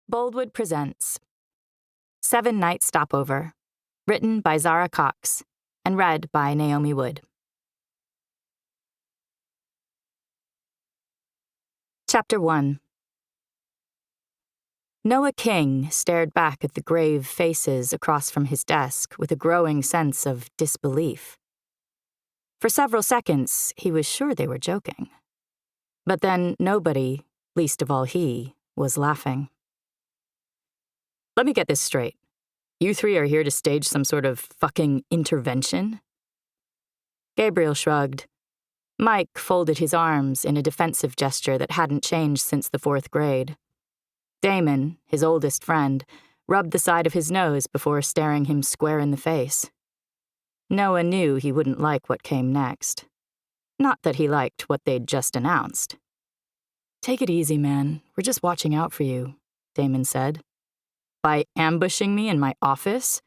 Boldwood presents 7-Night Stopover, written by Zara Cox and read by Naomi Wood. Chapter 1. Noah King stared back at the grave faces across from his desk with a growing sense of disbelief. For several seconds, he was sure they were joking. But then nobody, least of all he, was laughing. Let me get this straight. You three are here to stage some sort of fucking intervention? Gabriel shrugged. Mike folded his arms in a defensive gesture that hadn't changed since the 4th grade. Damon, his oldest friend, rubbed the side of his nose before staring him square in the face. Noah knew he wouldn't like what came next. Not that he liked what they'd just announced. "Take it easy, man. We're just watching out for you," Damon said. "By ambushing me in my office?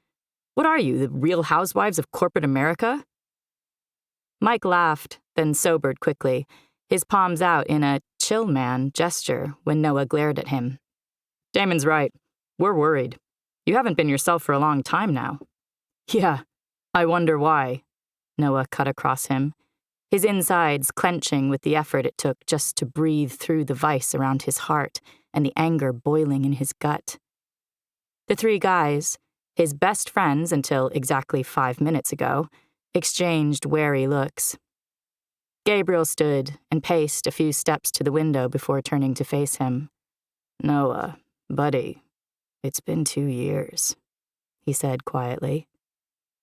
What are you, the Real Housewives of corporate America?" Mike laughed, then sobered quickly, his palms out in a chill man gesture when Noah glared at him. "Damon's right. We're worried. You haven't been yourself for a long time now." "Yeah, I wonder why," Noah cut across him, his insides clenching with the effort it took just to breathe through the vice around his heart and the anger boiling in his gut. The 3 guys, his best friends until exactly 5 minutes ago, exchanged wary looks. Gabriel stood and paced a few steps to the window before turning to face him. "Noah, buddy, it's been 2 years," he said quietly.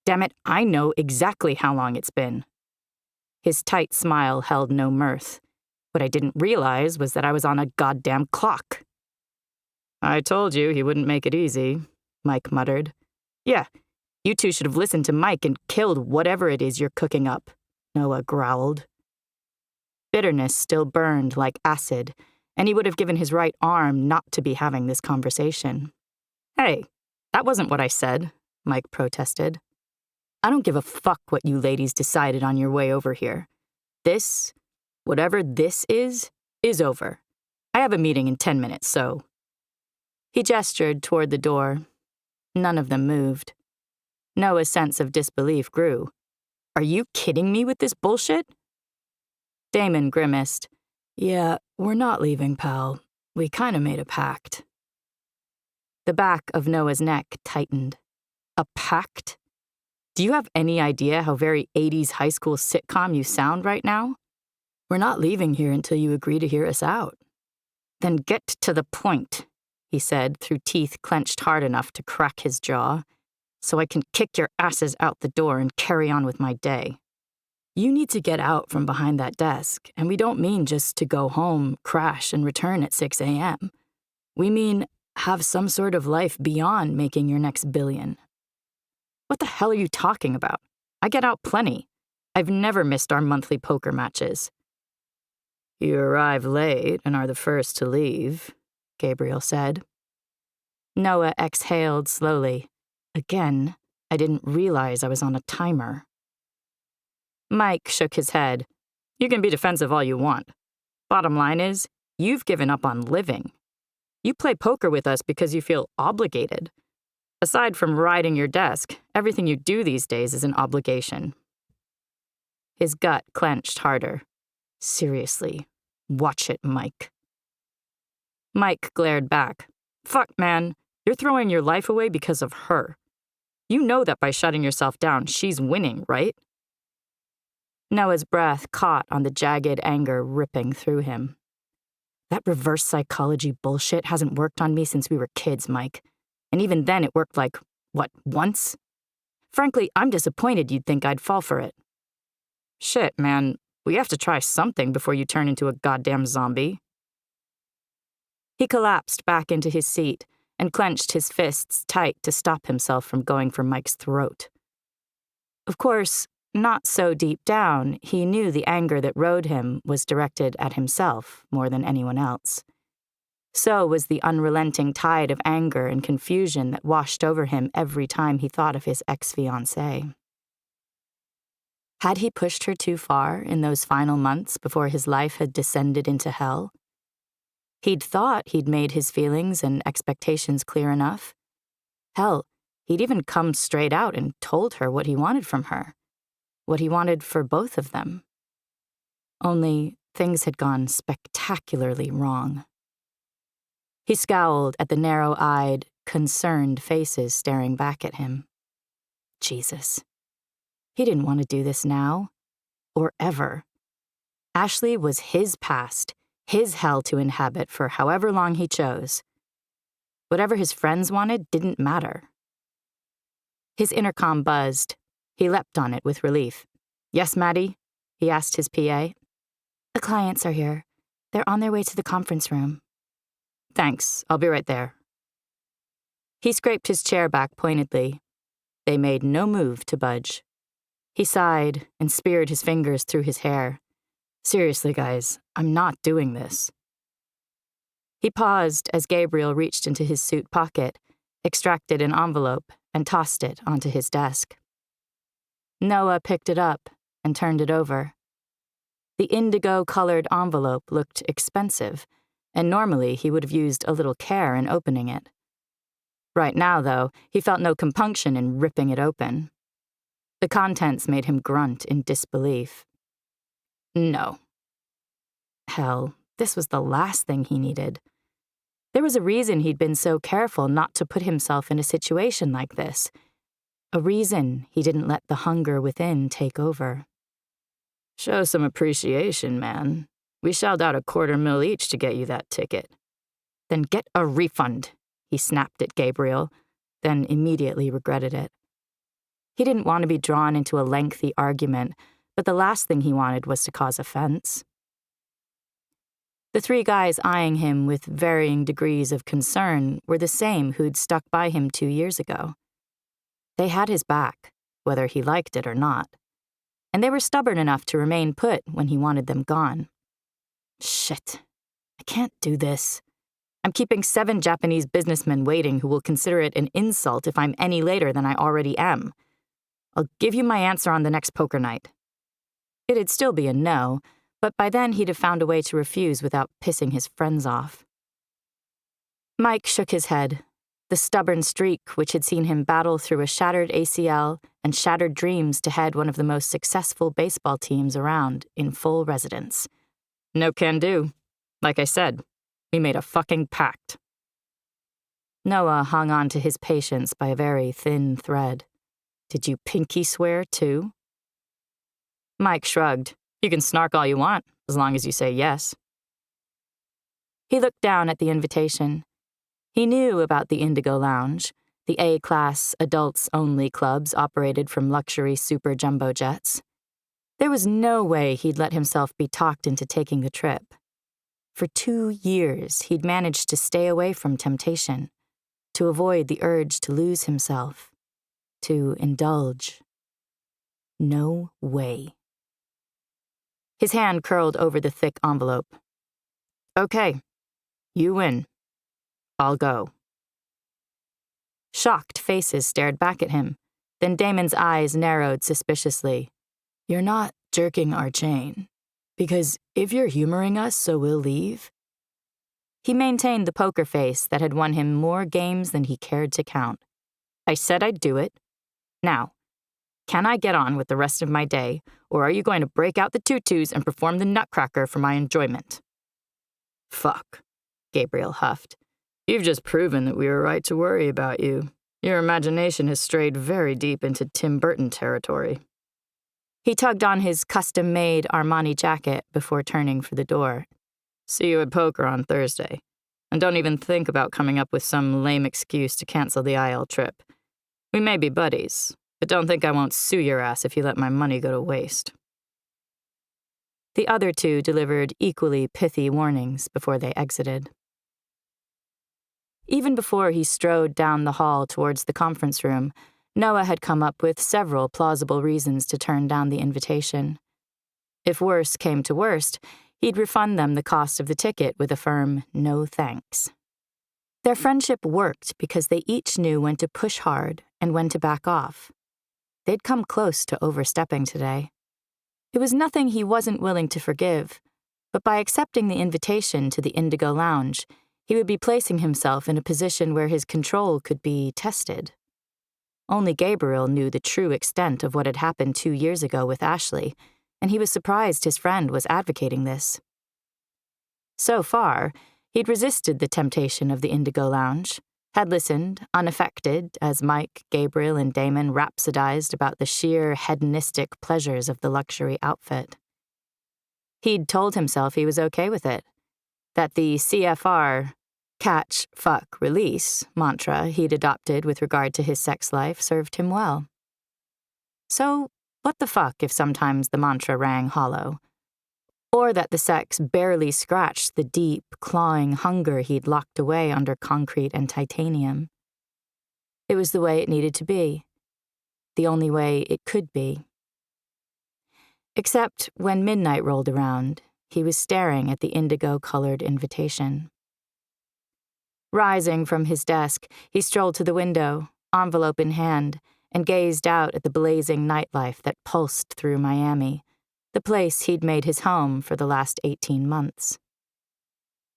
"Damn it, I know exactly how long it's been." His tight smile held no mirth. What I didn't realize was that I was on a goddamn clock. "I told you he wouldn't make it easy," Mike muttered. "Yeah, you two should have listened to Mike and killed whatever it is you're cooking up," Noah growled. Bitterness still burned like acid, and he would have given his right arm not to be having this conversation. "Hey, that wasn't what I said," Mike protested. "I don't give a fuck what you ladies decided on your way over here. This, whatever this is over. I have a meeting in 10 minutes, so..." He gestured toward the door. None of them moved. Noah's sense of disbelief grew. "Are you kidding me with this bullshit?" Damon grimaced. "Yeah, we're not leaving, pal. We kinda made a pact." The back of Noah's neck tightened. A pact? Do you have any idea how very 80s high school sitcom you sound right now? "We're not leaving here until you agree to hear us out." "Then get to the point," he said through teeth clenched hard enough to crack his jaw, "so I can kick your asses out the door and carry on with my day." "You need to get out from behind that desk, and we don't mean just to go home, crash, and return at 6 a.m. We mean have some sort of life beyond making your next billion." "What the hell are you talking about? I get out plenty. I've never missed our monthly poker matches." "You arrive late and are the first to leave," Gabriel said. Noah exhaled slowly. Again, I didn't realize I was on a timer. Mike shook his head. "You can be defensive all you want. Bottom line is, you've given up on living. You play poker with us because you feel obligated. Aside from riding your desk, everything you do these days is an obligation." His gut clenched harder. "Seriously, watch it, Mike." Mike glared back. "Fuck, man, you're throwing your life away because of her. You know that by shutting yourself down, she's winning, right?" Noah's breath caught on the jagged anger ripping through him. "That reverse psychology bullshit hasn't worked on me since we were kids, Mike. And even then it worked like, what, once? Frankly, I'm disappointed you'd think I'd fall for it." "Shit, man, we have to try something before you turn into a goddamn zombie." He collapsed back into his seat and clenched his fists tight to stop himself from going for Mike's throat. Of course, not so deep down, he knew the anger that rode him was directed at himself more than anyone else. So was the unrelenting tide of anger and confusion that washed over him every time he thought of his ex-fiancée. Had he pushed her too far in those final months before his life had descended into hell? He'd thought he'd made his feelings and expectations clear enough. Hell, he'd even come straight out and told her what he wanted from her, what he wanted for both of them. Only things had gone spectacularly wrong. He scowled at the narrow-eyed, concerned faces staring back at him. Jesus. He didn't want to do this now, or ever. Ashley was his past, his hell to inhabit for however long he chose. Whatever his friends wanted didn't matter. His intercom buzzed. He leapt on it with relief. "Yes, Maddie?" he asked his PA. "The clients are here. They're on their way to the conference room." "Thanks, I'll be right there." He scraped his chair back pointedly. They made no move to budge. He sighed and speared his fingers through his hair. "Seriously, guys, I'm not doing this." He paused as Gabriel reached into his suit pocket, extracted an envelope, and tossed it onto his desk. Noah picked it up and turned it over. The indigo-colored envelope looked expensive, and normally he would have used a little care in opening it. Right now, though, he felt no compunction in ripping it open. The contents made him grunt in disbelief. No. Hell, this was the last thing he needed. There was a reason he'd been so careful not to put himself in a situation like this. A reason he didn't let the hunger within take over. "Show some appreciation, man. We shelled out $250,000 each to get you that ticket." "Then get a refund," he snapped at Gabriel, then immediately regretted it. He didn't want to be drawn into a lengthy argument, but the last thing he wanted was to cause offense. The three guys eyeing him with varying degrees of concern were the same who'd stuck by him 2 years ago. They had his back, whether he liked it or not, and they were stubborn enough to remain put when he wanted them gone. Shit. I can't do this. I'm keeping 7 Japanese businessmen waiting who will consider it an insult if I'm any later than I already am. I'll give you my answer on the next poker night. It'd still be a no, but by then he'd have found a way to refuse without pissing his friends off. Mike shook his head. The stubborn streak which had seen him battle through a shattered ACL and shattered dreams to head one of the most successful baseball teams around in full residence. "No can do. Like I said, we made a fucking pact." Noah hung on to his patience by a very thin thread. "Did you pinky swear, too?" Mike shrugged. "You can snark all you want, as long as you say yes." He looked down at the invitation. He knew about the Indigo Lounge, the A-class, adults-only clubs operated from luxury super jumbo jets. There was no way he'd let himself be talked into taking the trip. For 2 years, he'd managed to stay away from temptation, to avoid the urge to lose himself, to indulge. No way. His hand curled over the thick envelope. "Okay, you win. I'll go." Shocked faces stared back at him. Then Damon's eyes narrowed suspiciously. "You're not jerking our chain. Because if you're humoring us so we'll leave..." He maintained the poker face that had won him more games than he cared to count. "I said I'd do it. Now, can I get on with the rest of my day, or are you going to break out the tutus and perform the nutcracker for my enjoyment?" "Fuck," Gabriel huffed. "You've just proven that we were right to worry about you. Your imagination has strayed very deep into Tim Burton territory." He tugged on his custom-made Armani jacket before turning for the door. "See you at poker on Thursday. And don't even think about coming up with some lame excuse to cancel the IL trip. We may be buddies, but don't think I won't sue your ass if you let my money go to waste." The other two delivered equally pithy warnings before they exited. Even before he strode down the hall towards the conference room, Noah had come up with several plausible reasons to turn down the invitation. If worse came to worst, he'd refund them the cost of the ticket with a firm no thanks. Their friendship worked because they each knew when to push hard and when to back off. They'd come close to overstepping today. It was nothing he wasn't willing to forgive, But by accepting the invitation to the Indigo Lounge, he would be placing himself in a position where his control could be tested. Only Gabriel knew the true extent of what had happened 2 years ago with Ashley, and he was surprised his friend was advocating this. So far, he'd resisted the temptation of the Indigo Lounge, had listened, unaffected, as Mike, Gabriel, and Damon rhapsodized about the sheer hedonistic pleasures of the luxury outfit. He'd told himself he was okay with it, that the CFR, catch, fuck, release mantra he'd adopted with regard to his sex life served him well. So, what the fuck if sometimes the mantra rang hollow? Or that the sex barely scratched the deep, clawing hunger he'd locked away under concrete and titanium. It was the way it needed to be. The only way it could be. Except when midnight rolled around, he was staring at the indigo-colored invitation. Rising from his desk, he strolled to the window, envelope in hand, and gazed out at the blazing nightlife that pulsed through Miami, the place he'd made his home for the last 18 months.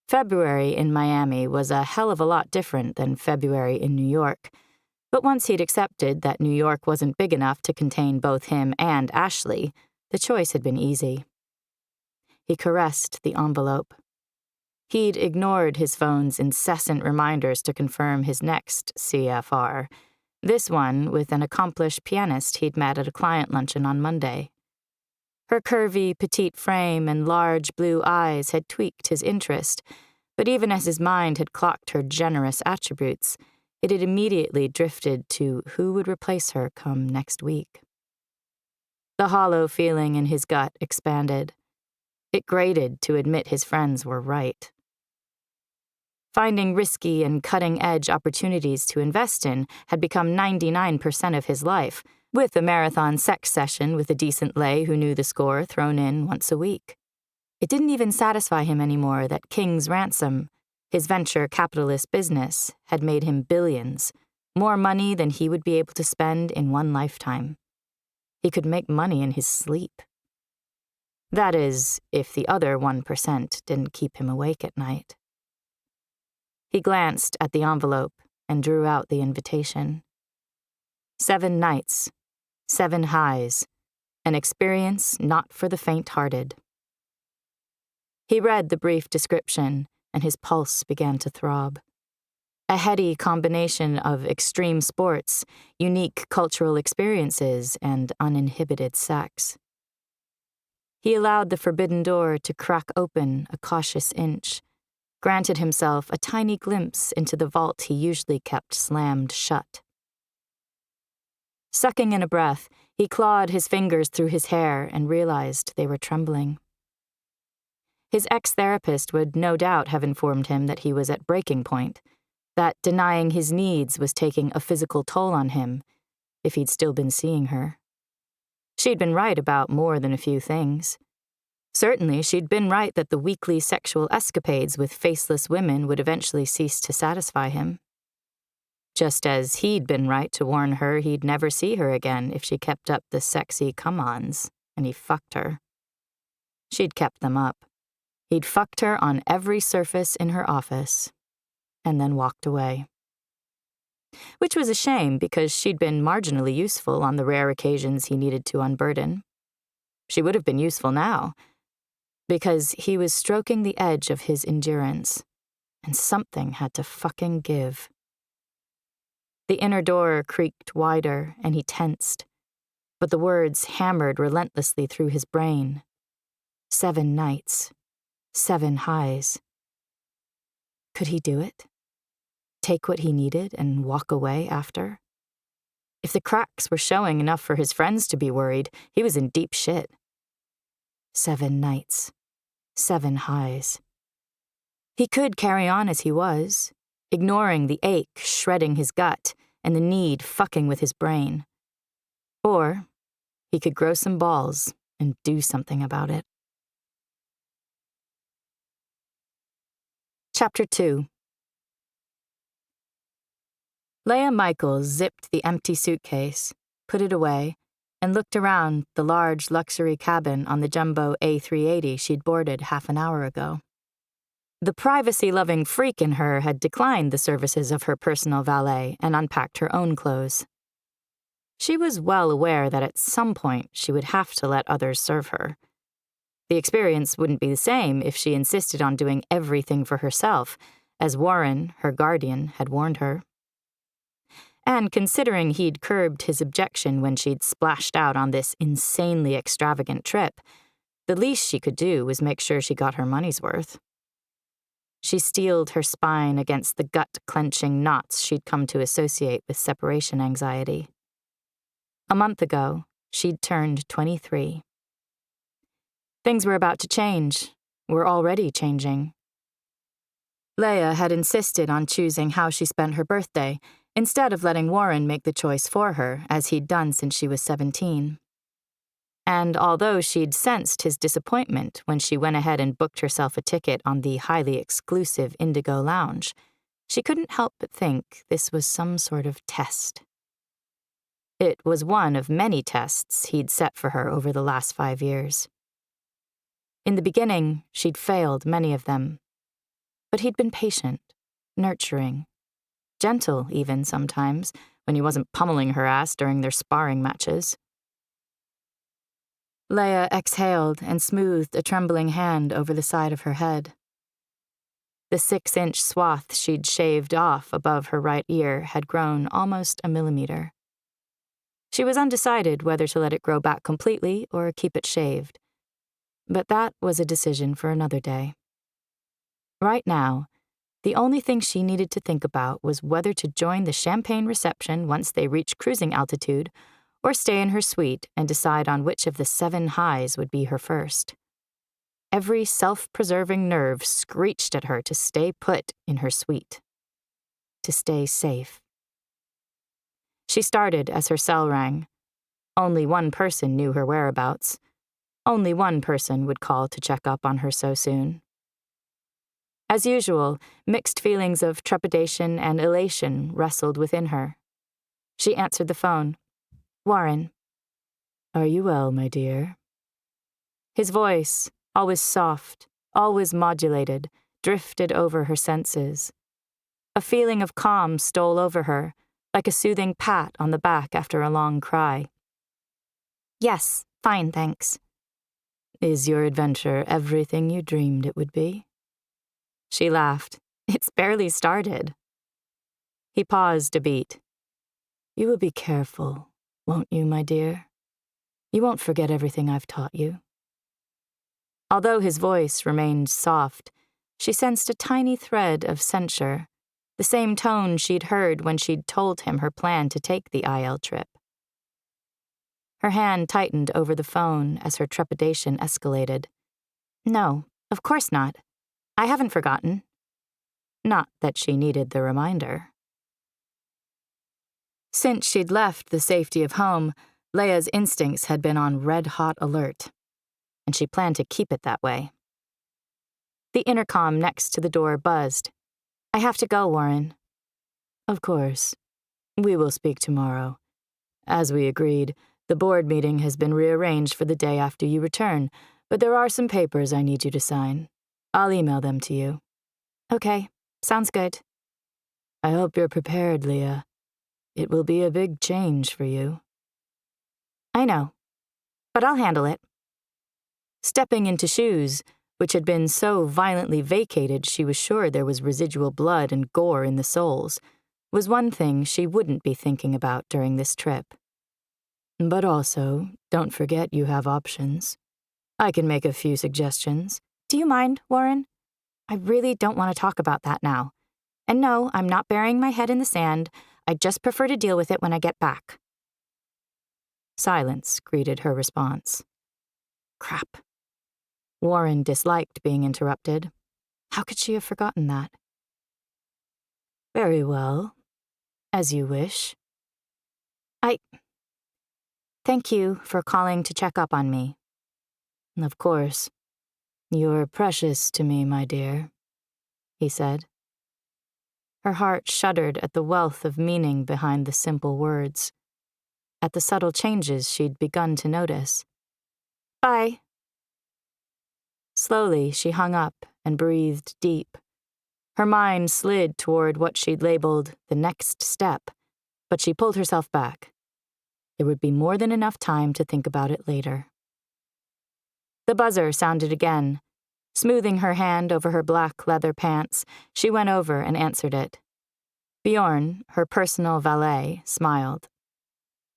February in Miami was a hell of a lot different than February in New York, but once he'd accepted that New York wasn't big enough to contain both him and Ashley, the choice had been easy. He caressed the envelope. He'd ignored his phone's incessant reminders to confirm his next CFR, this one with an accomplished pianist he'd met at a client luncheon on Monday. Her curvy, petite frame and large blue eyes had tweaked his interest, but even as his mind had clocked her generous attributes, it had immediately drifted to who would replace her come next week. The hollow feeling in his gut expanded. It grated to admit his friends were right. Finding risky and cutting-edge opportunities to invest in had become 99% of his life, with a marathon sex session with a decent lay who knew the score thrown in once a week. It didn't even satisfy him anymore that King's Ransom, his venture capitalist business, had made him billions, more money than he would be able to spend in one lifetime. He could make money in his sleep. That is, if the other 1% didn't keep him awake at night. He glanced at the envelope and drew out the invitation. 7 nights, 7 highs, an experience not for the faint-hearted. He read the brief description, and his pulse began to throb. A heady combination of extreme sports, unique cultural experiences, and uninhibited sex. He allowed the forbidden door to crack open a cautious inch, granted himself a tiny glimpse into the vault he usually kept slammed shut. Sucking in a breath, he clawed his fingers through his hair and realized they were trembling. His ex-therapist would no doubt have informed him that he was at breaking point, that denying his needs was taking a physical toll on him, if he'd still been seeing her. She'd been right about more than a few things. Certainly, she'd been right that the weekly sexual escapades with faceless women would eventually cease to satisfy him. Just as he'd been right to warn her he'd never see her again if she kept up the sexy come-ons, and he fucked her. She'd kept them up. He'd fucked her on every surface in her office, and then walked away. Which was a shame because she'd been marginally useful on the rare occasions he needed to unburden. She would have been useful now, because he was stroking the edge of his endurance, and something had to fucking give. The inner door creaked wider, and he tensed, but the words hammered relentlessly through his brain. 7 nights, 7 highs. Could he do it? Take what he needed and walk away after? If the cracks were showing enough for his friends to be worried, he was in deep shit. 7 nights, 7 highs. He could carry on as he was, ignoring the ache shredding his gut and the need fucking with his brain. Or he could grow some balls and do something about it. Chapter 2. Leia Michaels zipped the empty suitcase, put it away, and looked around the large luxury cabin on the jumbo A380 she'd boarded half an hour ago. The privacy-loving freak in her had declined the services of her personal valet and unpacked her own clothes. She was well aware that at some point she would have to let others serve her. The experience wouldn't be the same if she insisted on doing everything for herself, as Warren, her guardian, had warned her. And considering he'd curbed his objection when she'd splashed out on this insanely extravagant trip, the least she could do was make sure she got her money's worth. She steeled her spine against the gut-clenching knots she'd come to associate with separation anxiety. A month ago, she'd turned 23. Things were about to change, were already changing. Leia had insisted on choosing how she spent her birthday, instead of letting Warren make the choice for her, as he'd done since she was 17. And although she'd sensed his disappointment when she went ahead and booked herself a ticket on the highly exclusive Indigo Lounge, she couldn't help but think this was some sort of test. It was one of many tests he'd set for her over the last 5 years. In the beginning, she'd failed many of them, but he'd been patient, nurturing, gentle even sometimes when he wasn't pummeling her ass during their sparring matches. Leia exhaled and smoothed a trembling hand over the side of her head. The 6-inch swath she'd shaved off above her right ear had grown almost a millimeter. She was undecided whether to let it grow back completely or keep it shaved, but that was a decision for another day. Right now, the only thing she needed to think about was whether to join the champagne reception once they reached cruising altitude or stay in her suite and decide on which of the 7 highs would be her first. Every self-preserving nerve screeched at her to stay put in her suite, to stay safe. She started as her cell rang. Only one person knew her whereabouts. Only one person would call to check up on her so soon. As usual, mixed feelings of trepidation and elation wrestled within her. She answered the phone. Warren. Are you well, my dear? His voice, always soft, always modulated, drifted over her senses. A feeling of calm stole over her, like a soothing pat on the back after a long cry. Yes, fine, thanks. Is your adventure everything you dreamed it would be? She laughed. It's barely started. He paused a beat. You will be careful, won't you, my dear? You won't forget everything I've taught you. Although his voice remained soft, she sensed a tiny thread of censure, the same tone she'd heard when she'd told him her plan to take the IL trip. Her hand tightened over the phone as her trepidation escalated. No, of course not. I haven't forgotten. Not that she needed the reminder. Since she'd left the safety of home, Leia's instincts had been on red-hot alert, and she planned to keep it that way. The intercom next to the door buzzed. I have to go, Warren. Of course. We will speak tomorrow. As we agreed, the board meeting has been rearranged for the day after you return, but there are some papers I need you to sign. I'll email them to you. Okay, sounds good. I hope you're prepared, Leia. It will be a big change for you. I know, but I'll handle it. Stepping into shoes, which had been so violently vacated she was sure there was residual blood and gore in the soles, was one thing she wouldn't be thinking about during this trip. But also, don't forget you have options. I can make a few suggestions. Do you mind, Warren? I really don't want to talk about that now. And no, I'm not burying my head in the sand. I'd just prefer to deal with it when I get back. Silence greeted her response. Crap. Warren disliked being interrupted. How could she have forgotten that? Very well. As you wish. Thank you for calling to check up on me. Of course. You're precious to me, my dear, he said. Her heart shuddered at the wealth of meaning behind the simple words. at the subtle changes she'd begun to notice. Bye. Slowly, she hung up and breathed deep. Her mind slid toward what she'd labeled the next step, but she pulled herself back. There would be more than enough time to think about it later. The buzzer sounded again. Smoothing her hand over her black leather pants, she went over and answered it. Bjorn, her personal valet, smiled.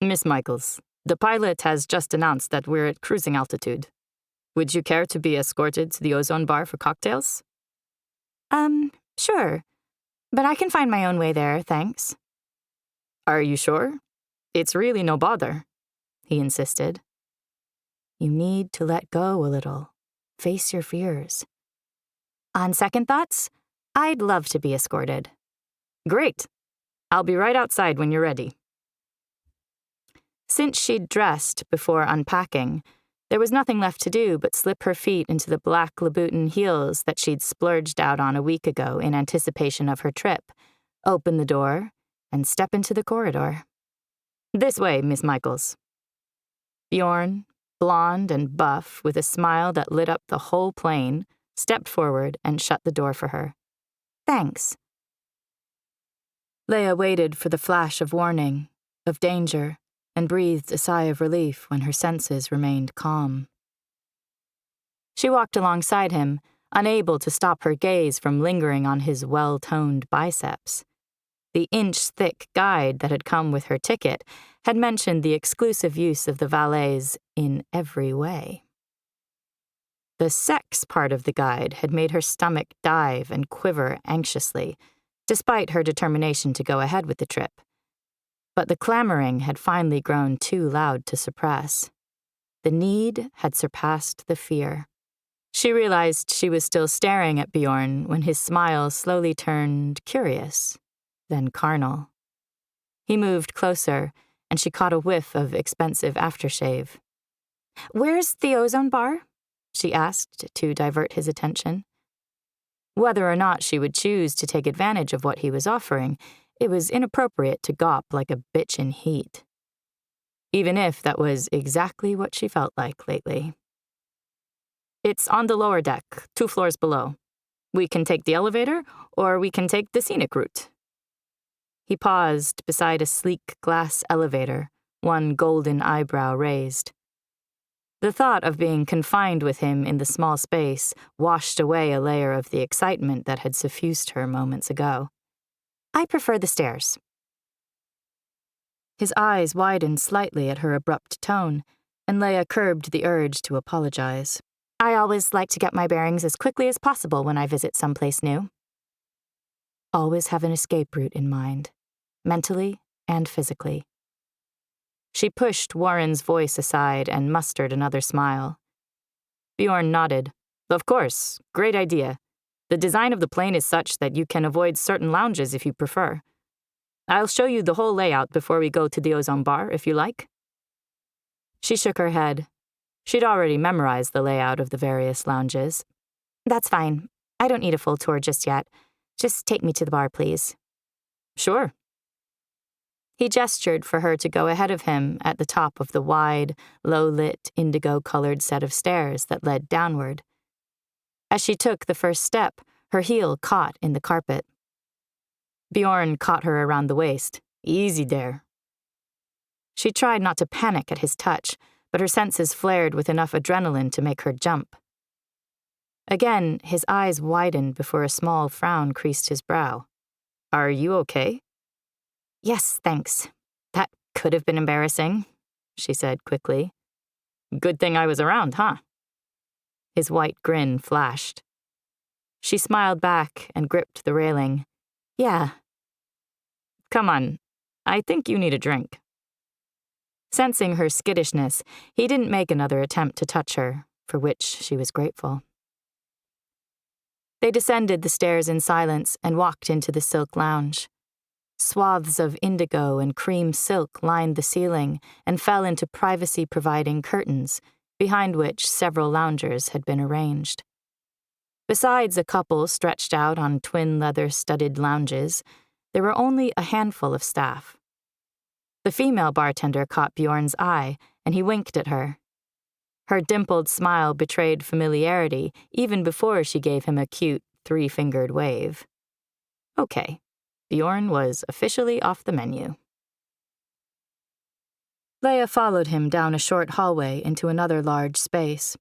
Miss Michaels, the pilot has just announced that we're at cruising altitude. Would you care to be escorted to the ozone bar for cocktails? Sure. But I can find my own way there, thanks. Are you sure? It's really no bother, he insisted. You need to let go a little. Face your fears. On second thoughts, I'd love to be escorted. Great. I'll be right outside when you're ready. Since she'd dressed before unpacking, there was nothing left to do but slip her feet into the black Louboutin heels that she'd splurged out on a week ago in anticipation of her trip, open the door, and step into the corridor. This way, Miss Michaels. Bjorn, blonde and buff, with a smile that lit up the whole plane, stepped forward and shut the door for her. Thanks. Leia waited for the flash of warning, of danger, and breathed a sigh of relief when her senses remained calm. She walked alongside him, unable to stop her gaze from lingering on his well-toned biceps. The inch-thick guide that had come with her ticket had mentioned the exclusive use of the valets in every way. The sex part of the guide had made her stomach dive and quiver anxiously, despite her determination to go ahead with the trip. But the clamoring had finally grown too loud to suppress. The need had surpassed the fear. She realized she was still staring at Bjorn when his smile slowly turned curious, then carnal. He moved closer, and she caught a whiff of expensive aftershave. Where's the ozone bar? She asked to divert his attention. Whether or not she would choose to take advantage of what he was offering, it was inappropriate to gawp like a bitch in heat. Even if that was exactly what she felt like lately. It's on the lower deck, 2 floors below. We can take the elevator, or we can take the scenic route. He paused beside a sleek glass elevator, one golden eyebrow raised. The thought of being confined with him in the small space washed away a layer of the excitement that had suffused her moments ago. I prefer the stairs. His eyes widened slightly at her abrupt tone, and Leia curbed the urge to apologize. I always like to get my bearings as quickly as possible when I visit someplace new. Always have an escape route in mind, mentally and physically. She pushed Warren's voice aside and mustered another smile. Bjorn nodded. Of course, great idea. The design of the plane is such that you can avoid certain lounges if you prefer. I'll show you the whole layout before we go to the ozone bar, if you like. She shook her head. She'd already memorized the layout of the various lounges. That's fine. I don't need a full tour just yet. Just take me to the bar, please. Sure. He gestured for her to go ahead of him at the top of the wide, low-lit, indigo-colored set of stairs that led downward. As she took the first step, her heel caught in the carpet. Bjorn caught her around the waist. Easy there. She tried not to panic at his touch, but her senses flared with enough adrenaline to make her jump. Again, his eyes widened before a small frown creased his brow. Are you okay? Yes, thanks. That could have been embarrassing, she said quickly. Good thing I was around, huh? His white grin flashed. She smiled back and gripped the railing. Yeah. Come on, I think you need a drink. Sensing her skittishness, he didn't make another attempt to touch her, for which she was grateful. They descended the stairs in silence and walked into the silk lounge. Swaths of indigo and cream silk lined the ceiling and fell into privacy-providing curtains, behind which several loungers had been arranged. Besides a couple stretched out on twin leather-studded lounges, there were only a handful of staff. The female bartender caught Bjorn's eye, and he winked at her. Her dimpled smile betrayed familiarity even before she gave him a cute, three-fingered wave. Okay, Bjorn was officially off the menu. Leia followed him down a short hallway into another large space.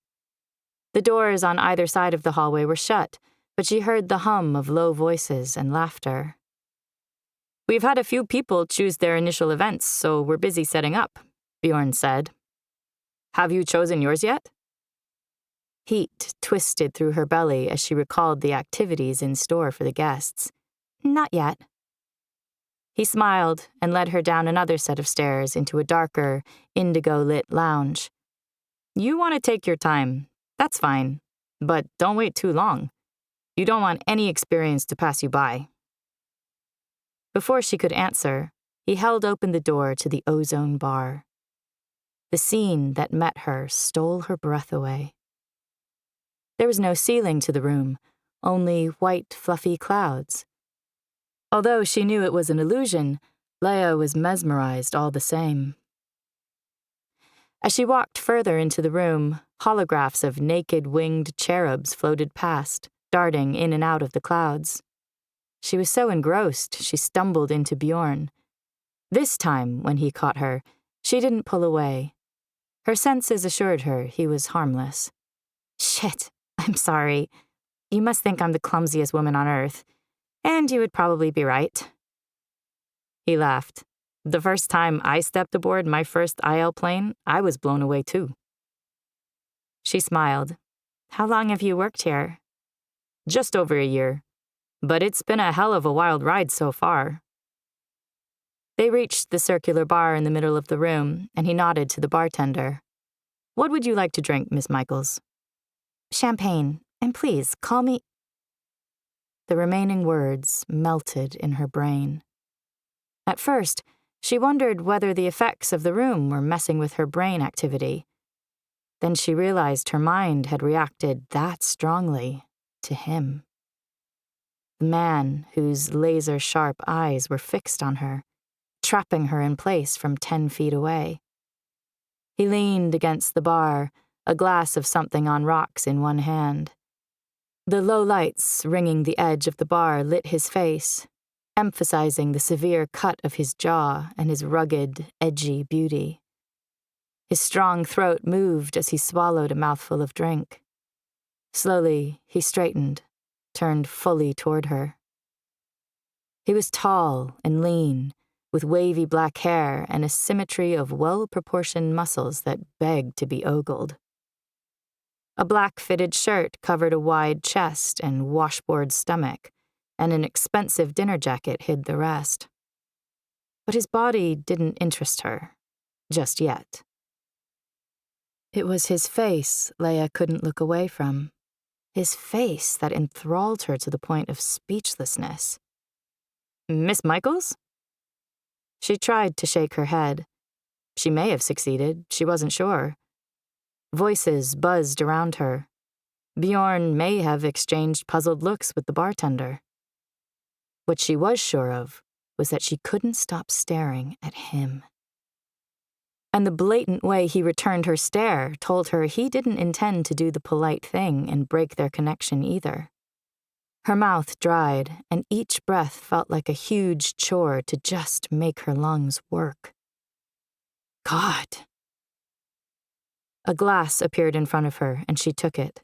The doors on either side of the hallway were shut, but she heard the hum of low voices and laughter. "We've had a few people choose their initial events, so we're busy setting up," Bjorn said. "Have you chosen yours yet?" Heat twisted through her belly as she recalled the activities in store for the guests. "Not yet." He smiled and led her down another set of stairs into a darker, indigo-lit lounge. "You want to take your time. That's fine. But don't wait too long. You don't want any experience to pass you by." Before she could answer, he held open the door to the ozone bar. The scene that met her stole her breath away. There was no ceiling to the room, only white, fluffy clouds. Although she knew it was an illusion, Leia was mesmerized all the same. As she walked further into the room, holographs of naked winged cherubs floated past, darting in and out of the clouds. She was so engrossed, she stumbled into Bjorn. This time, when he caught her, she didn't pull away. Her senses assured her he was harmless. "Shit, I'm sorry. You must think I'm the clumsiest woman on earth. And you would probably be right." He laughed. "The first time I stepped aboard my first IL plane, I was blown away too." She smiled. "How long have you worked here?" "Just over a year. But it's been a hell of a wild ride so far." They reached the circular bar in the middle of the room, and he nodded to the bartender. "What would you like to drink, Miss Michaels?" "Champagne, and please call me—" The remaining words melted in her brain. At first, she wondered whether the effects of the room were messing with her brain activity. Then she realized her mind had reacted that strongly to him. The man whose laser-sharp eyes were fixed on her, trapping her in place from 10 feet away. He leaned against the bar, a glass of something on rocks in one hand. The low lights ringing the edge of the bar lit his face, emphasizing the severe cut of his jaw and his rugged, edgy beauty. His strong throat moved as he swallowed a mouthful of drink. Slowly, he straightened, turned fully toward her. He was tall and lean, with wavy black hair and a symmetry of well-proportioned muscles that begged to be ogled. A black-fitted shirt covered a wide chest and washboard stomach, and an expensive dinner jacket hid the rest. But his body didn't interest her, just yet. It was his face Leia couldn't look away from, his face that enthralled her to the point of speechlessness. "Miss Michaels?" She tried to shake her head. She may have succeeded, she wasn't sure. Voices buzzed around her. Bjorn may have exchanged puzzled looks with the bartender. What she was sure of was that she couldn't stop staring at him. And the blatant way he returned her stare told her he didn't intend to do the polite thing and break their connection either. Her mouth dried, and each breath felt like a huge chore to just make her lungs work. God. A glass appeared in front of her, and she took it.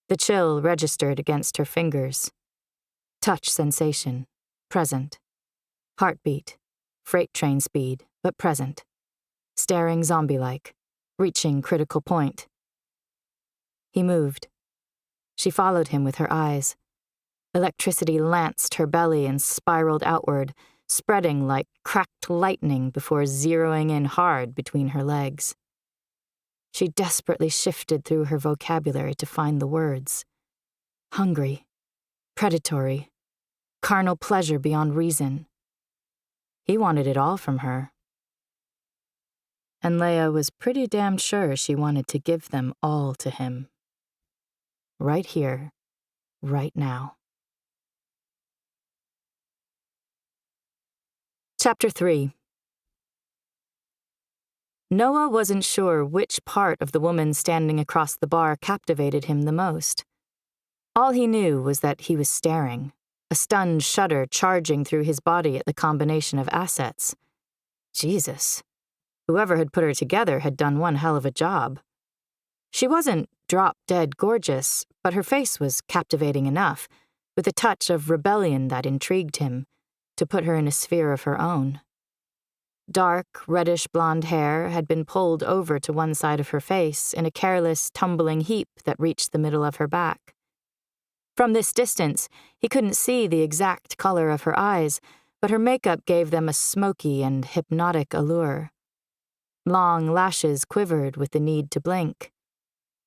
The chill registered against her fingers. Touch sensation, present. Heartbeat, freight train speed, but present. Staring zombie-like, reaching critical point. He moved. She followed him with her eyes. Electricity lanced her belly and spiraled outward, spreading like cracked lightning before zeroing in hard between her legs. She desperately shifted through her vocabulary to find the words. Hungry, predatory, carnal pleasure beyond reason. He wanted it all from her. And Leia was pretty damn sure she wanted to give them all to him. Right here, right now. Chapter 3. Noah wasn't sure which part of the woman standing across the bar captivated him the most. All he knew was that he was staring, a stunned shudder charging through his body at the combination of assets. Jesus. Whoever had put her together had done one hell of a job. She wasn't drop-dead gorgeous, but her face was captivating enough, with a touch of rebellion that intrigued him, to put her in a sphere of her own. Dark, reddish-blonde hair had been pulled over to one side of her face in a careless, tumbling heap that reached the middle of her back. From this distance, he couldn't see the exact color of her eyes, but her makeup gave them a smoky and hypnotic allure. Long lashes quivered with the need to blink.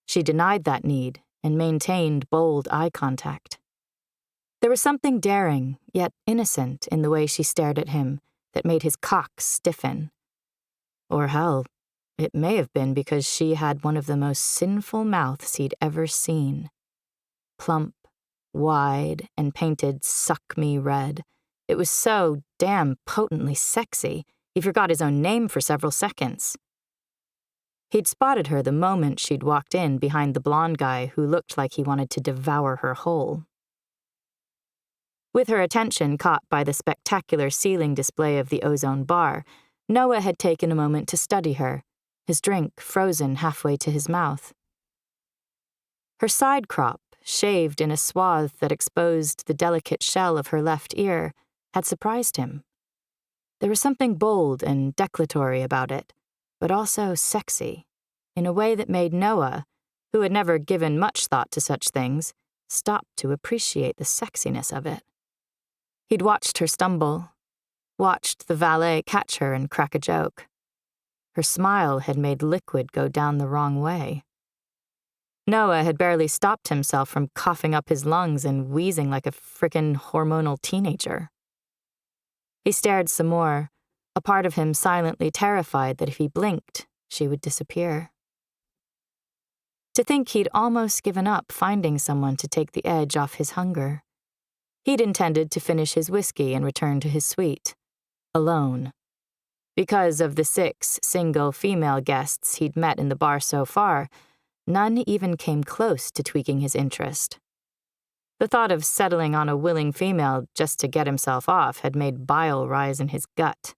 She denied that need and maintained bold eye contact. There was something daring, yet innocent, in the way she stared at him that made his cock stiffen. Or hell, it may have been because she had one of the most sinful mouths he'd ever seen. Plump, wide, and painted suck-me red. It was so damn potently sexy, he forgot his own name for several seconds. He'd spotted her the moment she'd walked in behind the blonde guy who looked like he wanted to devour her whole. With her attention caught by the spectacular ceiling display of the ozone bar, Noah had taken a moment to study her, his drink frozen halfway to his mouth. Her side crop, shaved in a swath that exposed the delicate shell of her left ear, had surprised him. There was something bold and declaratory about it, but also sexy, in a way that made Noah, who had never given much thought to such things, stop to appreciate the sexiness of it. He'd watched her stumble, watched the valet catch her and crack a joke. Her smile had made liquid go down the wrong way. Noah had barely stopped himself from coughing up his lungs and wheezing like a frickin' hormonal teenager. He stared some more, a part of him silently terrified that if he blinked, she would disappear. To think he'd almost given up finding someone to take the edge off his hunger. He'd intended to finish his whiskey and return to his suite, alone. Because of the 6 single female guests he'd met in the bar so far, none even came close to tweaking his interest. The thought of settling on a willing female just to get himself off had made bile rise in his gut.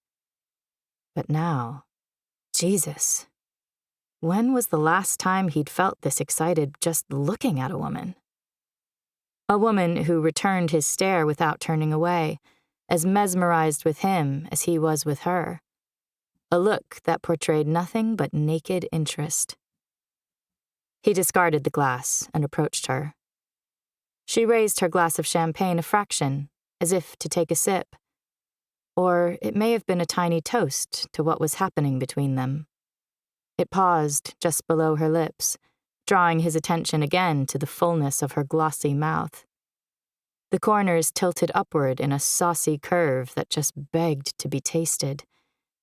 But now, Jesus, when was the last time he'd felt this excited just looking at a woman? A woman who returned his stare without turning away, as mesmerized with him as he was with her. A look that portrayed nothing but naked interest. He discarded the glass and approached her. She raised her glass of champagne a fraction, as if to take a sip. Or it may have been a tiny toast to what was happening between them. It paused just below her lips, drawing his attention again to the fullness of her glossy mouth. The corners tilted upward in a saucy curve that just begged to be tasted,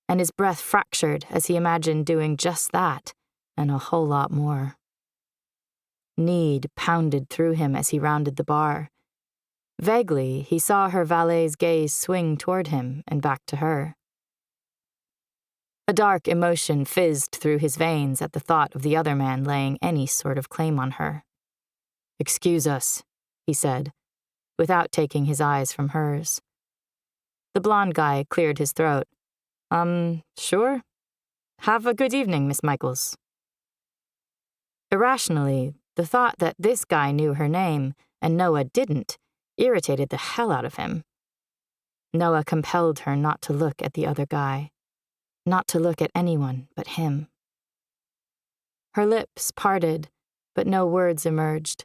and his breath fractured as he imagined doing just that, and a whole lot more. Need pounded through him as he rounded the bar. Vaguely, he saw her valet's gaze swing toward him and back to her. A dark emotion fizzed through his veins at the thought of the other man laying any sort of claim on her. "Excuse us," he said, without taking his eyes from hers. The blonde guy cleared his throat. Sure. Have a good evening, Miss Michaels." Irrationally, the thought that this guy knew her name and Noah didn't irritated the hell out of him. Noah compelled her not to look at the other guy, not to look at anyone but him. Her lips parted, but no words emerged.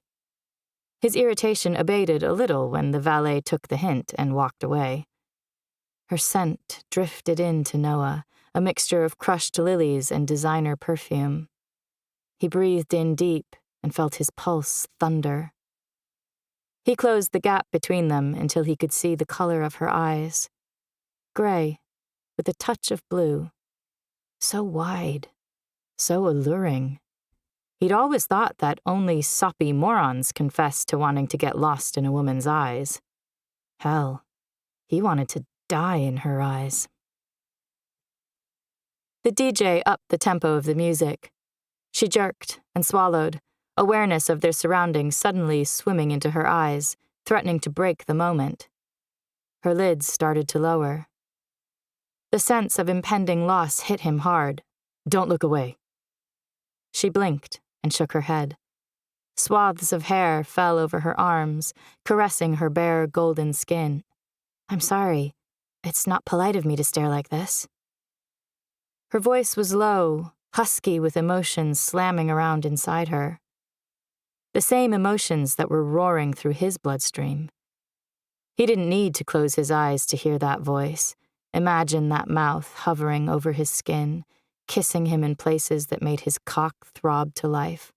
His irritation abated a little when the valet took the hint and walked away. Her scent drifted into Noah, a mixture of crushed lilies and designer perfume. He breathed in deep and felt his pulse thunder. He closed the gap between them until he could see the color of her eyes. Gray, with a touch of blue. So wide, so alluring. He'd always thought that only soppy morons confessed to wanting to get lost in a woman's eyes. Hell, he wanted to die in her eyes. The DJ upped the tempo of the music. She jerked and swallowed, awareness of their surroundings suddenly swimming into her eyes, threatening to break the moment. Her lids started to lower. The sense of impending loss hit him hard. "Don't look away." She blinked and shook her head. Swaths of hair fell over her arms, caressing her bare golden skin. "I'm sorry. It's not polite of me to stare like this." Her voice was low, husky with emotions slamming around inside her. The same emotions that were roaring through his bloodstream. He didn't need to close his eyes to hear that voice, imagine that mouth hovering over his skin, kissing him in places that made his cock throb to life.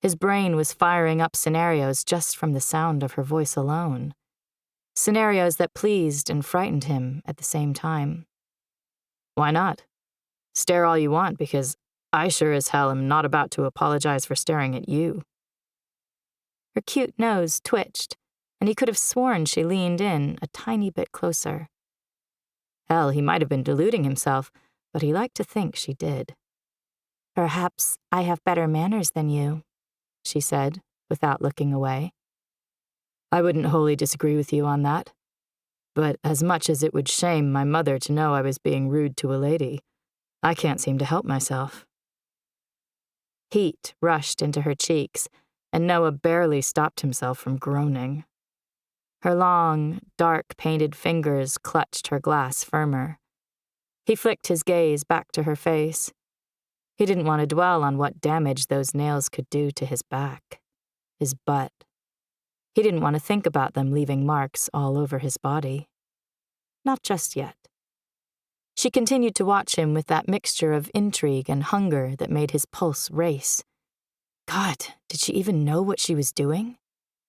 His brain was firing up scenarios just from the sound of her voice alone. Scenarios that pleased and frightened him at the same time. Why not? Stare all you want, because I sure as hell am not about to apologize for staring at you. Her cute nose twitched, and he could have sworn she leaned in a tiny bit closer. Hell, he might have been deluding himself, but he liked to think she did. "Perhaps I have better manners than you," she said, without looking away. "I wouldn't wholly disagree with you on that. But as much as it would shame my mother to know I was being rude to a lady, I can't seem to help myself." Heat rushed into her cheeks, and Noah barely stopped himself from groaning. Her long, dark-painted fingers clutched her glass firmer. He flicked his gaze back to her face. He didn't want to dwell on what damage those nails could do to his back, his butt. He didn't want to think about them leaving marks all over his body. Not just yet. She continued to watch him with that mixture of intrigue and hunger that made his pulse race. God, did she even know what she was doing?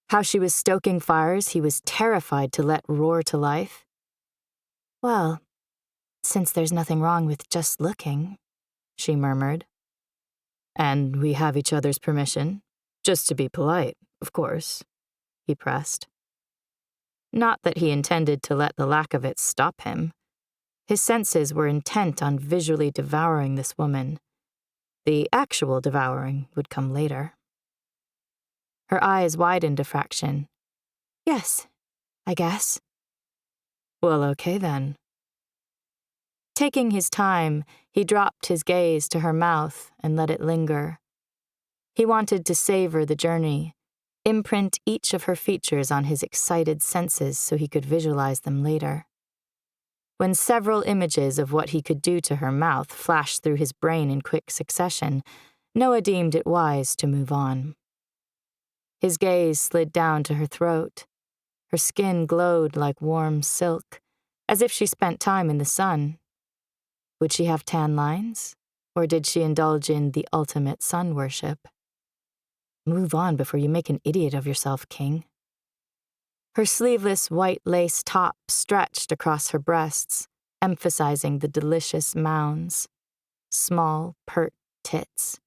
How she was stoking fires he was terrified to let roar to life? "Well, since there's nothing wrong with just looking," she murmured. "And we have each other's permission, just to be polite, of course," he pressed. Not that he intended to let the lack of it stop him. His senses were intent on visually devouring this woman. The actual devouring would come later. Her eyes widened a fraction. "Yes, I guess." "Well, okay then." Taking his time, he dropped his gaze to her mouth and let it linger. He wanted to savor the journey, imprint each of her features on his excited senses so he could visualize them later. When several images of what he could do to her mouth flashed through his brain in quick succession, Noah deemed it wise to move on. His gaze slid down to her throat. Her skin glowed like warm silk, as if she spent time in the sun. Would she have tan lines, or did she indulge in the ultimate sun worship? Move on before you make an idiot of yourself, King. Her sleeveless white lace top stretched across her breasts, emphasizing the delicious mounds. Small, pert tits.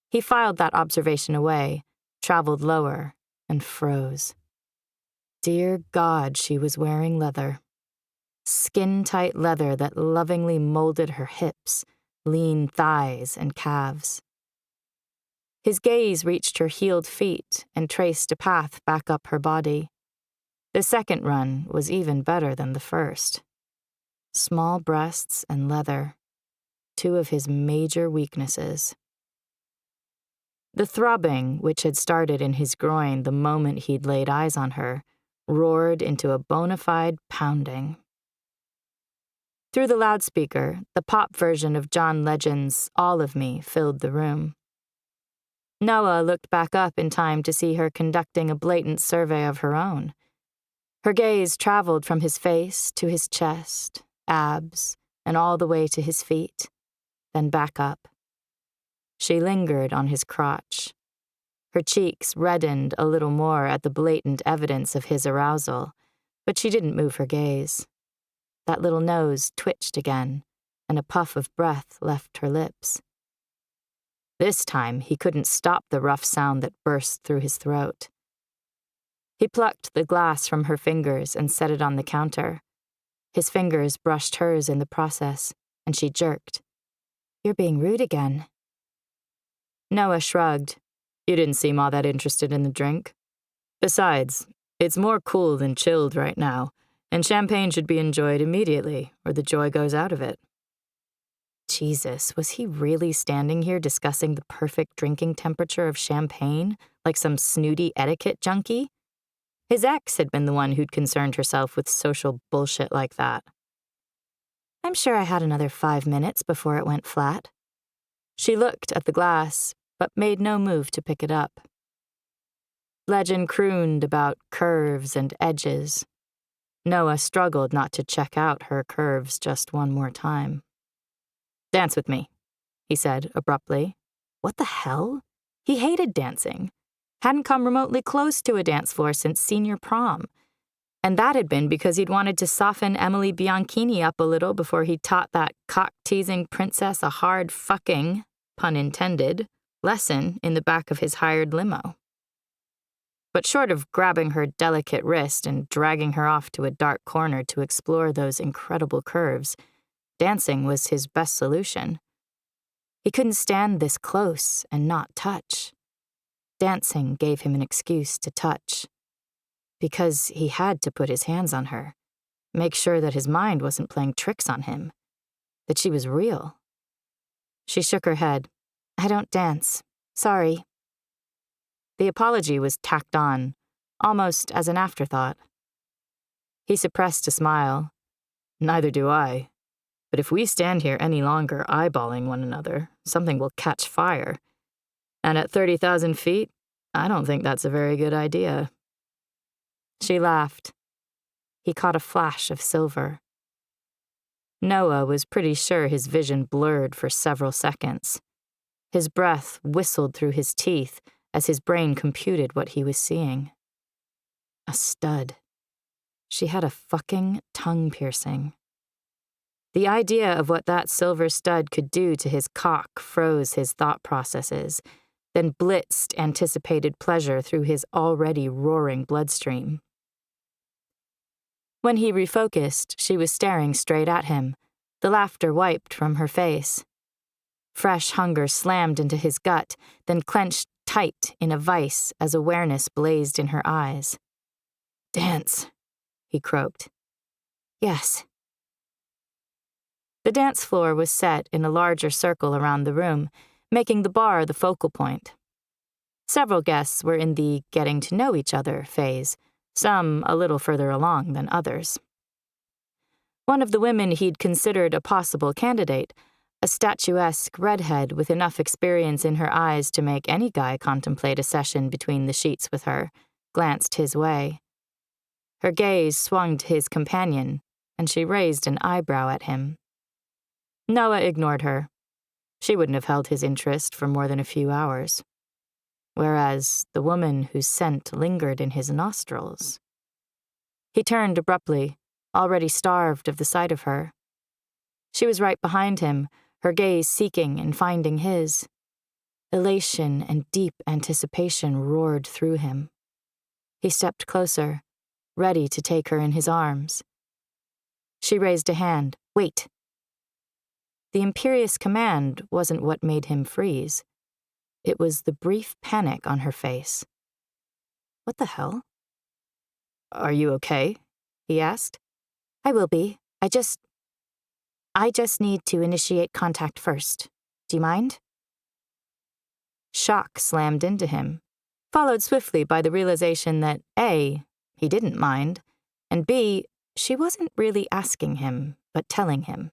He filed that observation away, traveled lower, and froze. Dear God, she was wearing leather. Skin-tight leather that lovingly molded her hips, lean thighs, and calves. His gaze reached her heeled feet and traced a path back up her body. The second run was even better than the first. Small breasts and leather, two of his major weaknesses. The throbbing, which had started in his groin the moment he'd laid eyes on her, roared into a bona fide pounding. Through the loudspeaker, the pop version of John Legend's All of Me filled the room. Noah looked back up in time to see her conducting a blatant survey of her own. Her gaze traveled from his face to his chest, abs, and all the way to his feet, then back up. She lingered on his crotch. Her cheeks reddened a little more at the blatant evidence of his arousal, but she didn't move her gaze. That little nose twitched again, and a puff of breath left her lips. This time, he couldn't stop the rough sound that burst through his throat. He plucked the glass from her fingers and set it on the counter. His fingers brushed hers in the process. and she jerked. "You're being rude again." Noah shrugged. "You didn't seem all that interested in the drink. Besides, it's more cool than chilled right now, and champagne should be enjoyed immediately, or the joy goes out of it." Jesus, was he really standing here discussing the perfect drinking temperature of champagne like some snooty etiquette junkie? His ex had been the one who'd concerned herself with social bullshit like that. "I'm sure I had another 5 minutes before it went flat." She looked at the glass, but made no move to pick it up. Legend crooned about curves and edges. Noah struggled not to check out her curves just one more time. "Dance with me," he said abruptly. What the hell? He hated dancing. Hadn't come remotely close to a dance floor since senior prom. And that had been because he'd wanted to soften Emily Bianchini up a little before he taught that cock-teasing princess a hard fucking, pun intended, lesson in the back of his hired limo. But short of grabbing her delicate wrist and dragging her off to a dark corner to explore those incredible curves, dancing was his best solution. He couldn't stand this close and not touch. Dancing gave him an excuse to touch. Because he had to put his hands on her, make sure that his mind wasn't playing tricks on him, that she was real. She shook her head. "I don't dance. Sorry." The apology was tacked on, almost as an afterthought. He suppressed a smile. "Neither do I. But if we stand here any longer eyeballing one another, something will catch fire. And at 30,000 feet, I don't think that's a very good idea." She laughed. He caught a flash of silver. Noah was pretty sure his vision blurred for several seconds. His breath whistled through his teeth as his brain computed what he was seeing. A stud. She had a fucking tongue piercing. The idea of what that silver stud could do to his cock froze his thought processes, then blitzed anticipated pleasure through his already roaring bloodstream. When he refocused, she was staring straight at him, the laughter wiped from her face. Fresh hunger slammed into his gut, then clenched tight in a vice as awareness blazed in her eyes. "Dance," he croaked. "Yes." The dance floor was set in a larger circle around the room, making the bar the focal point. Several guests were in the getting-to-know-each-other phase, some a little further along than others. One of the women he'd considered a possible candidate, a statuesque redhead with enough experience in her eyes to make any guy contemplate a session between the sheets with her, glanced his way. Her gaze swung to his companion, and she raised an eyebrow at him. Noah ignored her. She wouldn't have held his interest for more than a few hours. Whereas the woman whose scent lingered in his nostrils. He turned abruptly, already starved of the sight of her. She was right behind him, her gaze seeking and finding his. Elation and deep anticipation roared through him. He stepped closer, ready to take her in his arms. She raised a hand. "Wait." The imperious command wasn't what made him freeze. It was the brief panic on her face. What the hell? "Are you okay?" he asked. "I will be. I just need to initiate contact first. Do you mind?" Shock slammed into him, followed swiftly by the realization that A, he didn't mind, and B, she wasn't really asking him, but telling him.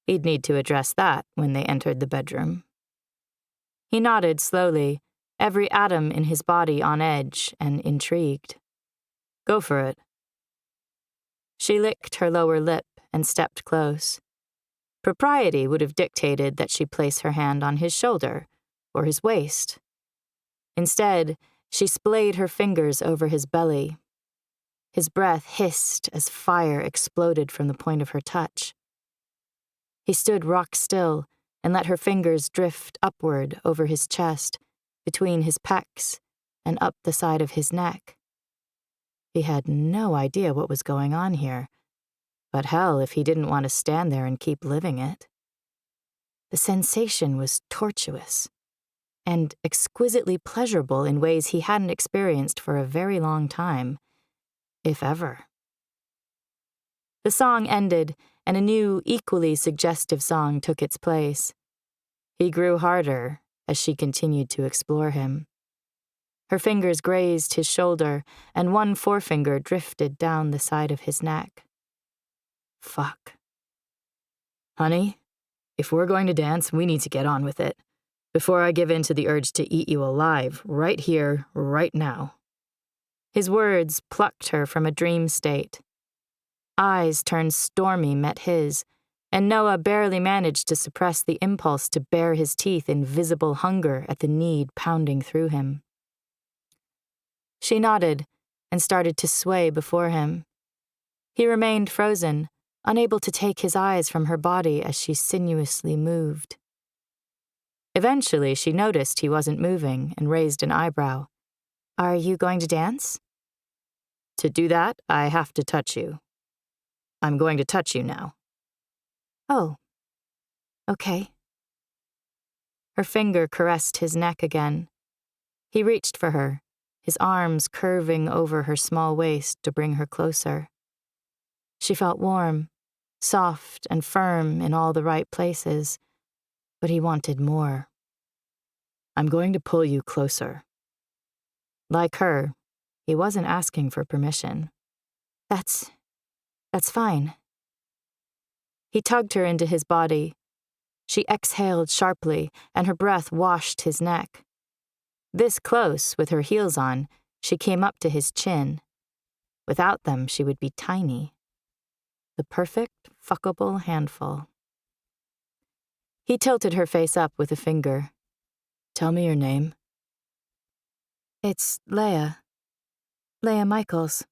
He'd need to address that when they entered the bedroom. He nodded slowly, every atom in his body on edge and intrigued. "Go for it." She licked her lower lip and stepped close. Propriety would have dictated that she place her hand on his shoulder or his waist. Instead, she splayed her fingers over his belly. His breath hissed as fire exploded from the point of her touch. He stood rock still and let her fingers drift upward over his chest, between his pecs, and up the side of his neck. He had no idea what was going on here, But hell, if he didn't want to stand there and keep living it. The sensation was tortuous and exquisitely pleasurable in ways he hadn't experienced for a very long time, if ever. The song ended, and a new, equally suggestive song took its place. He grew harder as she continued to explore him. Her fingers grazed his shoulder, and one forefinger drifted down the side of his neck. Fuck. Honey, if we're going to dance, we need to get on with it, before I give in to the urge to eat you alive, right here, right now. His words plucked her from a dream state. Eyes turned stormy met his, and Noah barely managed to suppress the impulse to bare his teeth in visible hunger at the need pounding through him. She nodded and started to sway before him. He remained frozen, unable to take his eyes from her body as she sinuously moved. Eventually, she noticed he wasn't moving and raised an eyebrow. Are you going to dance? To do that, I have to touch you. I'm going to touch you now. Oh, okay. Her finger caressed his neck again. He reached for her, his arms curving over her small waist to bring her closer. She felt warm, soft and firm in all the right places, but he wanted more. I'm going to pull you closer. Like her, he wasn't asking for permission. That's fine. He tugged her into his body. She exhaled sharply, and her breath washed his neck. This close, with her heels on, she came up to his chin. Without them, she would be tiny. The perfect, fuckable handful. He tilted her face up with a finger. Tell me your name. It's Leia. Leia Michaels.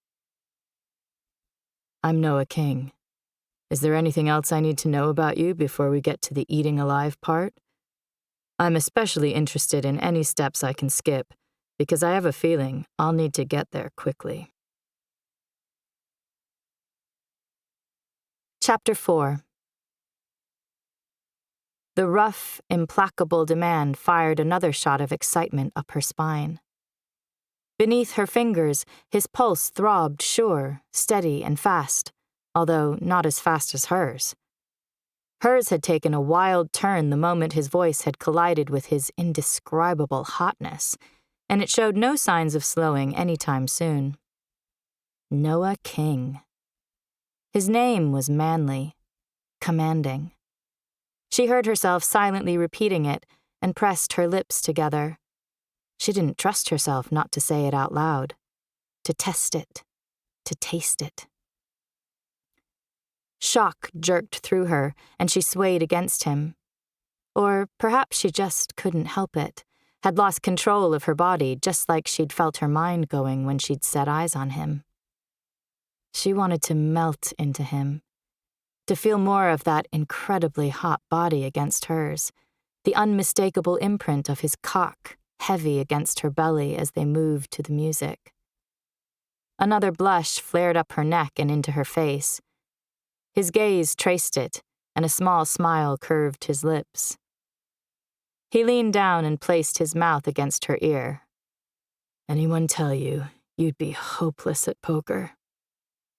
I'm Noah King. Is there anything else I need to know about you before we get to the eating alive part? I'm especially interested in any steps I can skip, because I have a feeling I'll need to get there quickly. Chapter 4. The rough, implacable demand fired another shot of excitement up her spine. Beneath her fingers, his pulse throbbed sure, steady, and fast, although not as fast as hers. Hers had taken a wild turn the moment his voice had collided with his indescribable hotness, and it showed no signs of slowing any time soon. Noah King. His name was manly, commanding. She heard herself silently repeating it and pressed her lips together. She didn't trust herself not to say it out loud, to test it, to taste it. Shock jerked through her, and she swayed against him. Or perhaps she just couldn't help it, had lost control of her body just like she'd felt her mind going when she'd set eyes on him. She wanted to melt into him, to feel more of that incredibly hot body against hers, the unmistakable imprint of his cock heavy against her belly as they moved to the music. Another blush flared up her neck and into her face. His gaze traced it, and a small smile curved his lips. He leaned down and placed his mouth against her ear. Anyone tell you you'd be hopeless at poker?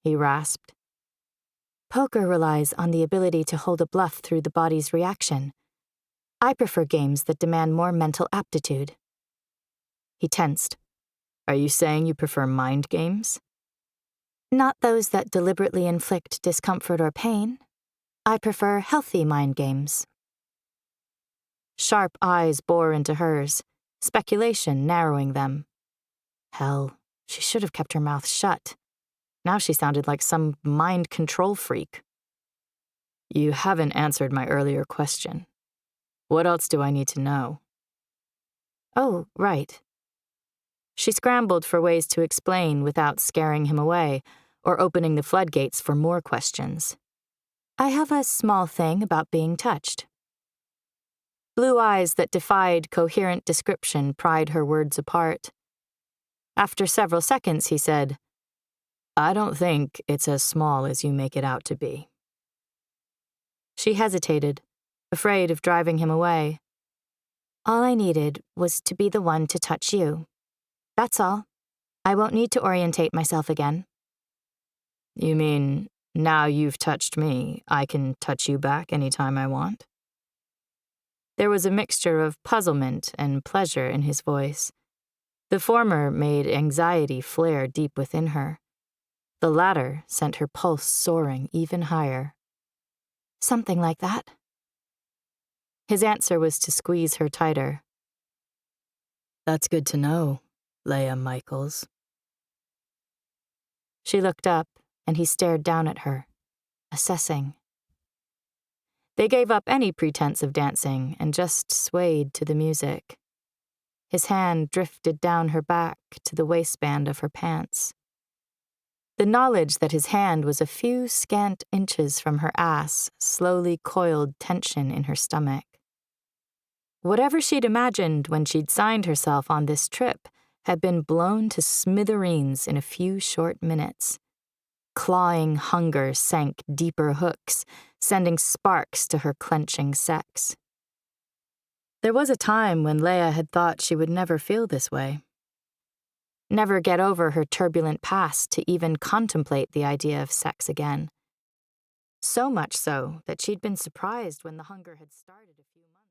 He rasped. Poker relies on the ability to hold a bluff through the body's reaction. I prefer games that demand more mental aptitude. He tensed. Are you saying you prefer mind games? Not those that deliberately inflict discomfort or pain. I prefer healthy mind games. Sharp eyes bore into hers, speculation narrowing them. Hell, she should have kept her mouth shut. Now she sounded like some mind control freak. You haven't answered my earlier question. What else do I need to know? Oh, right. She scrambled for ways to explain without scaring him away or opening the floodgates for more questions. I have a small thing about being touched. Blue eyes that defied coherent description pried her words apart. After several seconds, he said, I don't think it's as small as you make it out to be. She hesitated, afraid of driving him away. All I needed was to be the one to touch you. That's all. I won't need to orientate myself again. You mean, now you've touched me, I can touch you back anytime I want? There was a mixture of puzzlement and pleasure in his voice. The former made anxiety flare deep within her. The latter sent her pulse soaring even higher. Something like that. His answer was to squeeze her tighter. That's good to know, Leia Michaels. She looked up, and he stared down at her, assessing. They gave up any pretense of dancing and just swayed to the music. His hand drifted down her back to the waistband of her pants. The knowledge that his hand was a few scant inches from her ass slowly coiled tension in her stomach. Whatever she'd imagined when she'd signed herself on this trip had been blown to smithereens in a few short minutes. Clawing hunger sank deeper hooks, sending sparks to her clenching sex. There was a time when Leia had thought she would never feel this way. Never get over her turbulent past to even contemplate the idea of sex again. So much so that she'd been surprised when the hunger had started a few months.